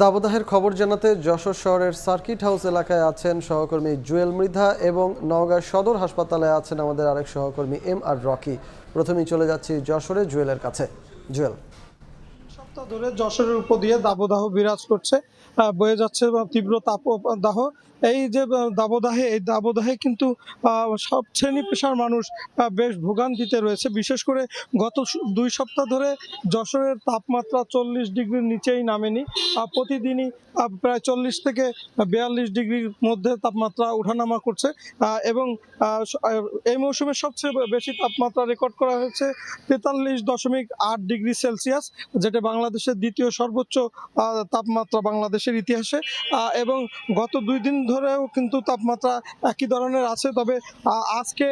দাবদাহের খবর জানাতে যশোর শহরের সার্কিট হাউস এলাকায় আছেন সহকর্মী জুয়েল মৃধা এবং নওগাঁ সদর হাসপাতালে আছেন আমাদের আরেক সহকর্মী আর রকি। প্রথমেই চলে যাচ্ছি যশোরে জুয়েলের কাছে। জুয়েল, সপ্তাহ ধরে যশোরের উপর দিয়ে দাবদাহ বিরাজ করছে, বয়ে যাচ্ছে তীব্র তাপদাহ। এই যে দাবদাহে কিন্তু সব শ্রেণী পেশার মানুষ বেশ ভোগান্তিতে রয়েছে। বিশেষ করে গত 2 সপ্তাহ ধরে যশোরের তাপমাত্রা 40 ডিগ্রির নিচেই নামেনি। প্রতিদিনই প্রায় 40 থেকে 42 ডিগ্রির মধ্যে তাপমাত্রা ওঠানামা করছে এবং এই মৌসুমে সবচেয়ে বেশি তাপমাত্রা রেকর্ড করা হয়েছে 43.8 ডিগ্রি সেলসিয়াস, যেটা বাংলাদেশের দ্বিতীয় সর্বোচ্চ তাপমাত্রা বাংলাদেশের ইতিহাসে। এবং গত 2 দিন ধরেও কিন্তু তাপমাত্রা একই ধরনের আছে। তবে আজকে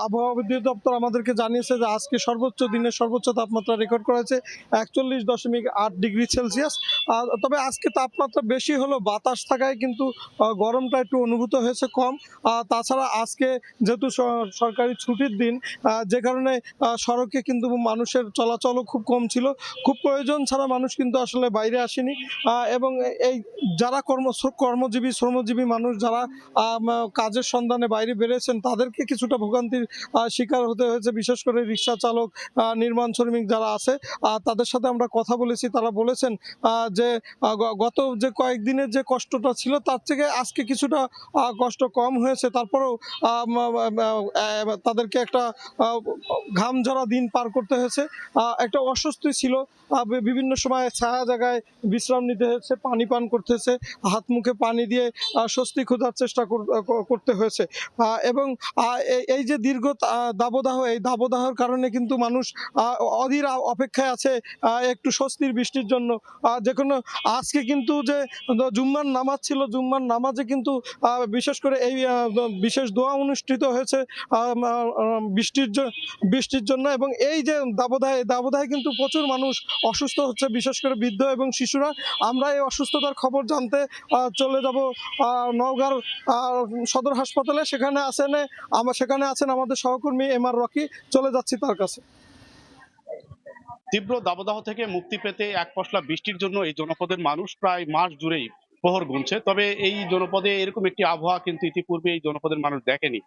আবহাওয়া অধিদপ্তর আমাদেরকে জানিয়েছে যে আজকে দিনের সর্বোচ্চ তাপমাত্রা রেকর্ড করা হয়েছে 41.8 ডিগ্রি সেলসিয়াস। তবে আজকে তাপমাত্রা বেশি হলো বাতাস থাকায় কিন্তু গরমটা একটু অনুভূত হয়েছে কম। তাছাড়া আজকে যেহেতু সরকারি ছুটির দিন, যে কারণে সড়কে কিন্তু মানুষের চলাচলও খুব কম ছিল। খুব প্রয়োজন ছাড়া মানুষ কিন্তু আসলে বাইরে আসেনি। এবং এই যারা কর্মজীবী শ্রমজীবী মানুষ যারা কাজের সন্ধানে বাইরে বেরিয়েছেন তাদেরকে কিছুটা ভোগান্তির শিকার হতে হয়েছে। বিশেষ করে রিক্সা চালক, নির্মাণ শ্রমিক যারা আছে তাদের সাথে আমরা কথা বলেছি। তারা বলেছেন যে গত যে কয়েকদিনের যে কষ্টটা ছিল তার থেকে আজকে কিছুটা কষ্ট কম হয়েছে। তারপরেও তাদেরকে একটা ঘাম ঝরা দিন পার করতে হয়েছে। একটা অস্বস্তি ছিল, বিভিন্ন সময় ছায়া জায়গায় বিশ্রাম নিতে হয়েছে, পানি পান করতে হয়েছে, হাত মুখে পানি দিয়ে স্বস্তি খোঁজার চেষ্টা করতে হয়েছে। এবং এই যে দীর্ঘ দাবদাহ, এই দাবদাহের কারণে কিন্তু মানুষ অধীর অপেক্ষায় আছে একটু স্বস্তির বৃষ্টির জন্য। যে কোনো আজকে কিন্তু যে জুম্মার নামাজ ছিল, জুম্মার নামাজে কিন্তু বিশেষ করে এই বিশেষ দোয়া অনুষ্ঠিত হয়েছে বৃষ্টির জন্য। এবং এই যে দাবদাহে কিন্তু প্রচুর মানুষ অসুস্থ হচ্ছে, বিশেষ করে বৃদ্ধ এবং শিশুরা। আমরা এই অসুস্থতার খবর জানতে চলে যাব নওগাঁর সদর হাসপাতালে। সেখানে আছেন আমাদের সহকর্মী আর রকি। চলে যাচ্ছি তার কাছে। তীব্র দাবদাহ থেকে মুক্তি পেতে এক পশলা বৃষ্টির জন্য এই জনপদের মানুষ প্রায় মাস জুড়েই প্রহর গুনছে। তবে এই জনপদে এরকম একটি আবহাওয়া কিন্তু ইতিপূর্বে এই জনপদের মানুষ দেখেনি।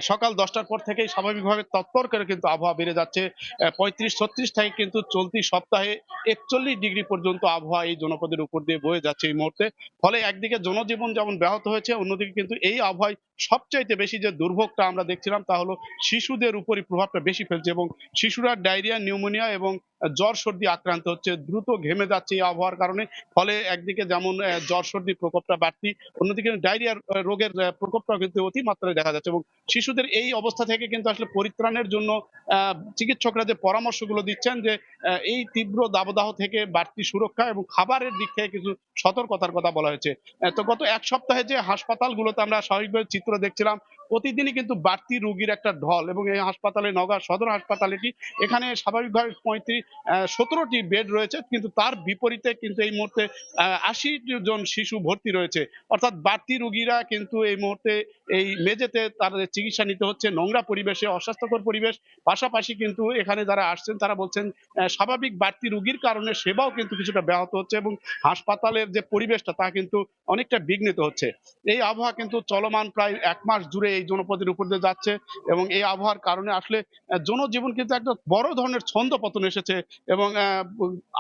সকাল 10টার পর থেকেই স্বাভাবিকভাবে তৎপর করে কিন্তু আবহাওয়া বেড়ে যাচ্ছে। 35-36 থেকে কিন্তু চলতি সপ্তাহে 41 ডিগ্রি পর্যন্ত আবহাওয়া এই জনপদের উপর দিয়ে বয়ে যাচ্ছে এই মুহূর্তে। ফলে একদিকে জনজীবন যেমন ব্যাহত হয়েছে, অন্যদিকে কিন্তু এই আবহাওয়ায় সবচাইতে বেশি যে দুর্ভোগটা আমরা দেখছিলাম তা হলো শিশুদের উপরই প্রভাবটা বেশি ফেলছে এবং শিশুরা ডায়রিয়া, নিউমোনিয়া এবং জ্বর সর্দি আক্রান্ত হচ্ছে। দ্রুত ঘেমে যাচ্ছে এই আবহাওয়ার কারণে। ফলে একদিকে যেমন জ্বর সর্দির প্রকোপটা বাড়তি, অন্যদিকে ডায়রিয়ার রোগের প্রকোপটাও কিন্তু অতিমাত্রায় দেখা যাচ্ছে। এবং শিশুদের এই অবস্থা থেকে কিন্তু আসলে পরিত্রাণের জন্য চিকিৎসকরা যে পরামর্শগুলো দিচ্ছেন যে এই তীব্র দাবদাহ থেকে বাড়তি সুরক্ষা এবং খাবারের দিক থেকে কিছু সতর্কতার কথা বলা হয়েছে। তো গত এক সপ্তাহে যে হাসপাতালগুলোতে আমরা স্বাভাবিকভাবে চিত্র দেখছিলাম, প্রতিদিনই কিন্তু বাড়তি রোগীর একটা ঢল। এবং এই হাসপাতালে, নওগাঁ সদর হাসপাতালেটি, এখানে স্বাভাবিকভাবে 17টি বেড রয়েছে, কিন্তু তার বিপরীতে কিন্তু এই মুহূর্তে 80 জন শিশু ভর্তি রয়েছে। অর্থাৎ বাড়তি রোগীরা কিন্তু এই মুহূর্তে এই মেঝেতে তাদের চিকিৎসা নিতে হচ্ছে, নোংরা পরিবেশে, অস্বাস্থ্যকর পরিবেশ। পাশাপাশি কিন্তু এখানে যারা আসছেন তারা বলছেন স্বাভাবিক বাড়তি রোগীর কারণে সেবাও কিন্তু কিছুটা ব্যাহত হচ্ছে এবং হাসপাতালের যে পরিবেশটা তা কিন্তু অনেকটা বিঘ্নিত হচ্ছে। এই আবহাওয়া কিন্তু চলমান প্রায় 1 মাস জুড়ে এই জনপদের উপর দিয়ে যাচ্ছে এবং এই আবহাওয়ার কারণে আসলে জনজীবন কিন্তু একটা বড় ধরনের ছন্দপতন এসেছে। এবং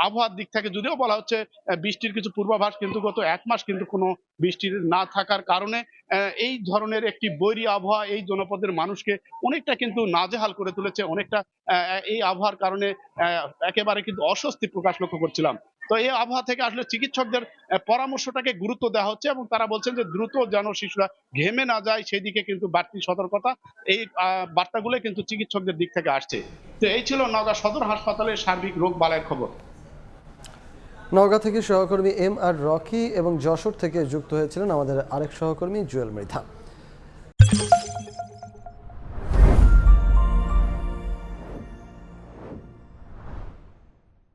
আবহাওয়ার দিক থেকে যদিও বলা হচ্ছে বৃষ্টির কিছু পূর্বাভাস, কিন্তু গত 1 মাস কিন্তু কোনো বৃষ্টির না থাকার কারণে এই ধরনের একটি বৈরী আবহাওয়া এই জনপদের মানুষকে অনেকটা কিন্তু নাজেহাল করে তুলেছে। অনেকটা এই আবহাওয়ার কারণে একেবারে কিন্তু অস্বস্তি প্রকাশ লক্ষ্য করছিলাম। তো এই আবহাওয়া থেকে আসলে চিকিৎসকদের পরামর্শটাকে গুরুত্ব দেওয়া হচ্ছে এবং তারা বলছেন যে দ্রুত যেন শিশুরা ঘেমে না যায় সেই দিকে কিন্তু বাড়তি সতর্কতা, এই বার্তাগুলো কিন্তু চিকিৎসকদের দিক থেকে আসছে। তো এই ছিল নওগাঁ সদর হাসপাতালের সার্বিক রোগ বালাইয়ের খবর। নওগাঁ থেকে সহকর্মী আর রকি এবং যশোর থেকে যুক্ত হয়েছিলেন আমাদের আরেক সহকর্মী জুয়েল মৃধা।